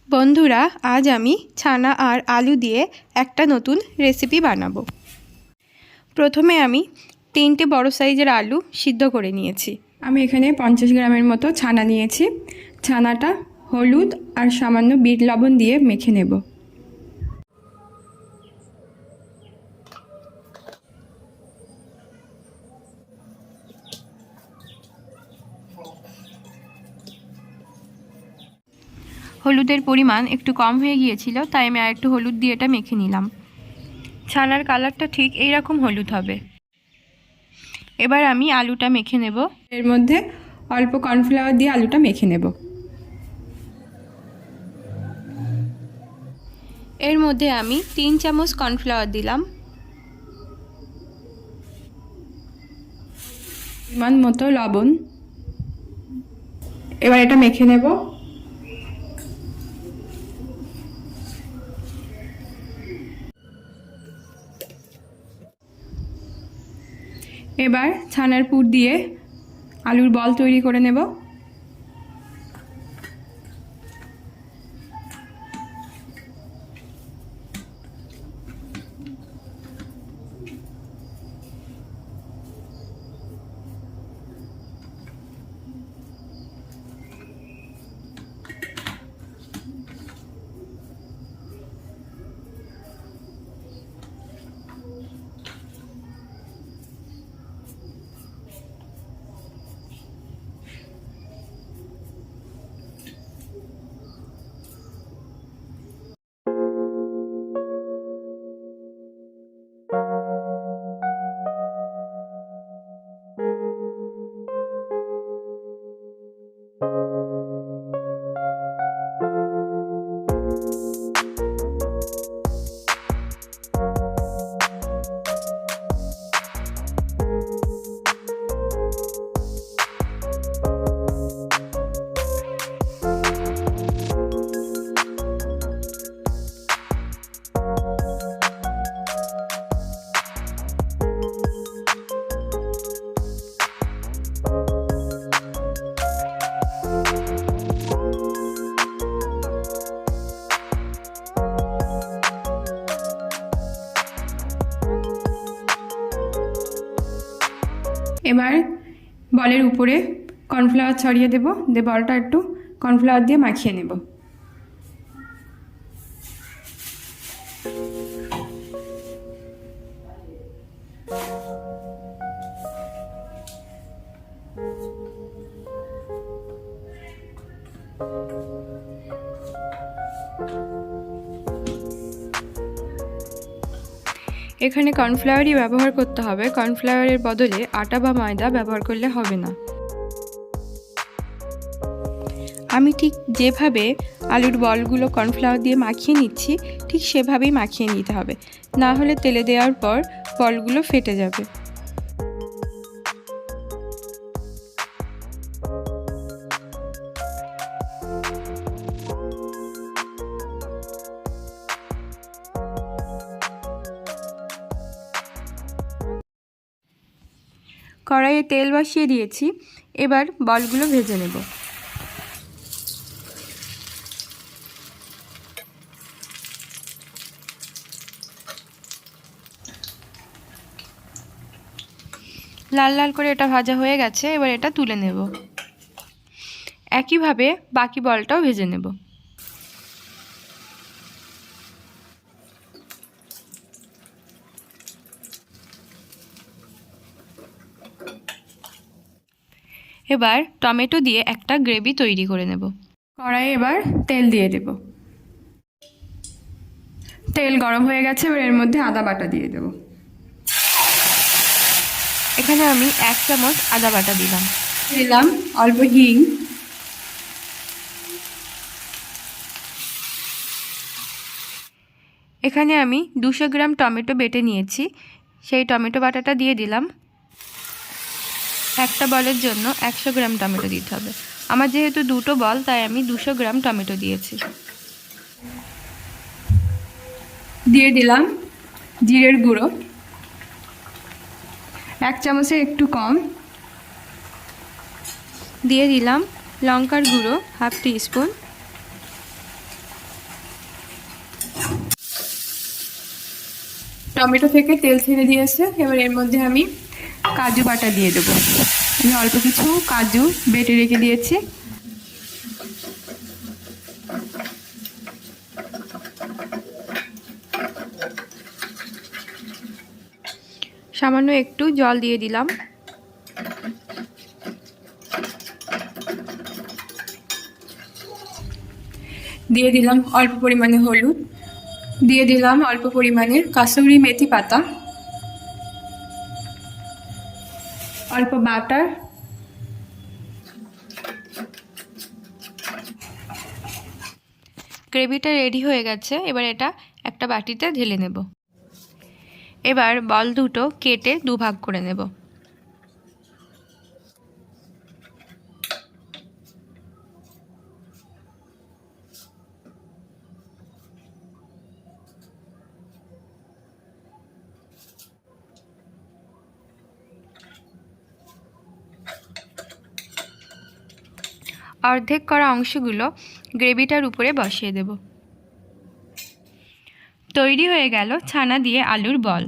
বন্ধুরা, আজ আমি ছানা আর আলু দিয়ে একটা নতুন রেসিপি বানাবো। প্রথমে আমি 3টে বড় সাইজের আলু সিদ্ধ করে নিয়েছি। আমি এখানে 50 গ্রামের মতো ছানা নিয়েছি। ছানাটা হলুদ আর সামান্য বিট লবণ দিয়ে মেখে নেব। হলুদের পরিমাণ একটু কম হয়ে গিয়েছিল, তাই আমি আর একটু হলুদ দিয়ে এটা মেখে নিলাম। ছানার কালারটা ঠিক এই রকম হলুদ হবে। এবার আমি আলুটা মেখে নেব। এর মধ্যে অল্প কর্নফ্লাওয়ার দিয়ে আলুটা মেখে নেব। এর মধ্যে আমি 3 চামচ কর্নফ্লাওয়ার দিলাম। পরিমাণ মতো লবণ। এবার এটা মেখে নেব। এবার ছানার পুর দিয়ে আলুর বল তৈরি করে নেব। এবার বলের উপরে কর্নফ্লাওয়ার ছড়িয়ে দেব। বলটা একটু কর্নফ্লাওয়ার দিয়ে মাখিয়ে নেব। এখানে কর্নফ্লাওয়ারই ব্যবহার করতে হবে। কর্নফ্লাওয়ারের বদলে আটা বা ময়দা ব্যবহার করলে হবে না। আমি ঠিক যেভাবে আলুর বলগুলো কর্নফ্লাওয়ার দিয়ে মাখিয়ে নিচ্ছি, ঠিক সেভাবেই মাখিয়ে নিতে হবে, না হলে তেলে দেওয়ার পর বলগুলো ফেটে যাবে। কড়াইয়ে তেল বসিয়ে দিয়েছি। এবার বলগুলো ভেজে নেব। লাল লাল করে এটা ভাজা হয়ে গেছে। এবার এটা তুলে নেব। একইভাবে বাকি বলটাও ভেজে নেব। এবার টমেটো দিয়ে একটা গ্রেভি তৈরি করে নেব। কড়াইয়ে এবার তেল দিয়ে দেব। তেল গরম হয়ে গেছে। এবার এর মধ্যে আদা বাটা দিয়ে দেব। এখানে আমি 1 চামচ আদা বাটা দিলাম। অল্প হিং। এখানে আমি 200 গ্রাম টমেটো বেটে নিয়েছি, সেই টমেটো বাটাটা দিয়ে দিলাম। একটা বলের জন্য 100 গ্রাম টমেটো দিতে হবে। আমার যেহেতু 2টো বল, তাই আমি 200 গ্রাম টমেটো দিয়েছি। দিয়ে দিলাম জিরের গুঁড়ো, 1 চামচের একটু কম। দিয়ে দিলাম লঙ্কার গুঁড়ো 1/2 টিস্পুন। টমেটো থেকে তেল ছেড়ে দিয়েছে। এবার এর মধ্যে আমি কাজু বাটা দিয়ে দেবো। আমি অল্প কিছু কাজু বেটে রেখে দিয়েছি। সামান্য একটু জল দিয়ে দিলাম। দিয়ে দিলাম অল্প পরিমাণে হলুদ, দিয়ে দিলাম অল্প পরিমাণে কাসুরি মেথি পাতা, অল্প বাটার, গ্রেভিটা রেডি হয়ে গেছে। এবার এটা একটা বাটিতে ঢেলে নেব। এবার বল দুটো কেটে দুভাগ করে নেব। অর্ধেক করা অংশগুলো গ্রেভিটার উপরে বসিয়ে দেব। তৈরি হয়ে গেল ছানা দিয়ে আলুর বল।